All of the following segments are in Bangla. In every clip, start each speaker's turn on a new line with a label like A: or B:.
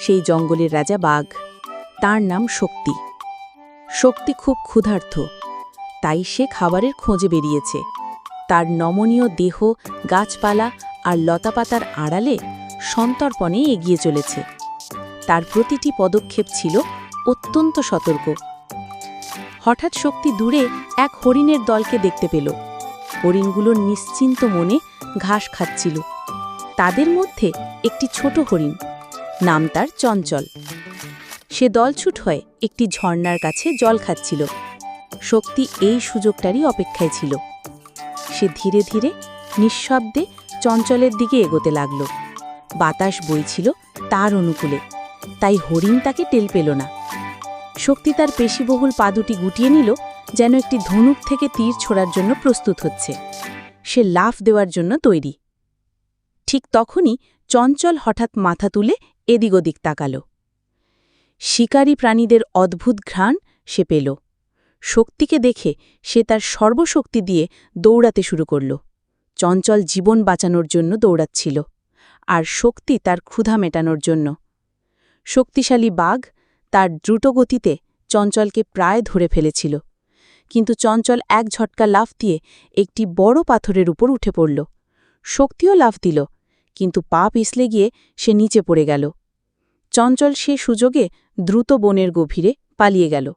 A: সেই জঙ্গলের রাজা বাঘ। তার নাম শক্তি। শক্তি খুব ক্ষুধার্ত, তাই সে খাবারের খোঁজে বেরিয়েছে। তার নমনীয় দেহ গাছপালা আর লতাপাতার আড়ালে সন্তর্পণে এগিয়ে চলেছে। তার প্রতিটি পদক্ষেপ ছিল অত্যন্ত সতর্ক। হঠাৎ শক্তি দূরে এক হরিণের দলকে দেখতে পেল। হরিণগুলোর নিশ্চিন্ত মনে ঘাস খাচ্ছিল। তাদের মধ্যে একটি ছোট হরিণ, নাম তার চঞ্চল। সে দলছুট হয়ে একটি ঝর্ণার কাছে জল খাচ্ছিল। শক্তি এই সুযোগটারই অপেক্ষায় ছিল। সে ধীরে ধীরে নিঃশব্দে চঞ্চলের দিকে এগোতে লাগল। বাতাস বইছিল তার অনুকূলে, তাই হরিণ তাকে টের পেল না। শক্তি তার পেশিবহুল পা দুটি গুটিয়ে নিল, যেন একটি ধনুক থেকে তীর ছোড়ার জন্য প্রস্তুত হচ্ছে। সে লাফ দেওয়ার জন্য তৈরি। ঠিক তখনই চঞ্চল হঠাৎ মাথা তুলে এদিক ওদিক তাকাল। শিকারী প্রাণীদের অদ্ভুত ঘ্রাণ সে পেল। শক্তিকে দেখে সে তার সর্বশক্তি দিয়ে দৌড়াতে শুরু করল। চঞ্চল জীবন বাঁচানোর জন্য দৌড়াচ্ছিল, আর শক্তি তার ক্ষুধা মেটানোর জন্য। শক্তিশালী বাঘ তার দ্রুতগতিতে চঞ্চলকে প্রায় ধরে ফেলেছিল, কিন্তু চঞ্চল এক ঝটকা লাফ দিয়ে একটি বড় পাথরের উপর উঠে পড়ল। শক্তিও লাফ দিল, কিন্তু পা পিছলে গিয়ে সে নিচে পড়ে গেল। চঞ্চল সে সুযোগে দ্রুত বনের গভীরে পালিয়ে গেল।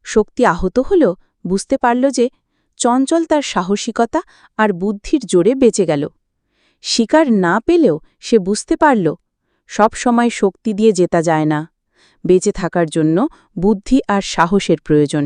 A: শক্তি আহত হলেও বুঝতে পারল যে চঞ্চল তার সাহসিকতা আর বুদ্ধির জোরে বেঁচে গেল। শিকার না পেলেও সে বুঝতে পারল সব সময় শক্তি দিয়ে জেতা যায় না। বেঁচে থাকার জন্য বুদ্ধি আর সাহসের প্রয়োজন।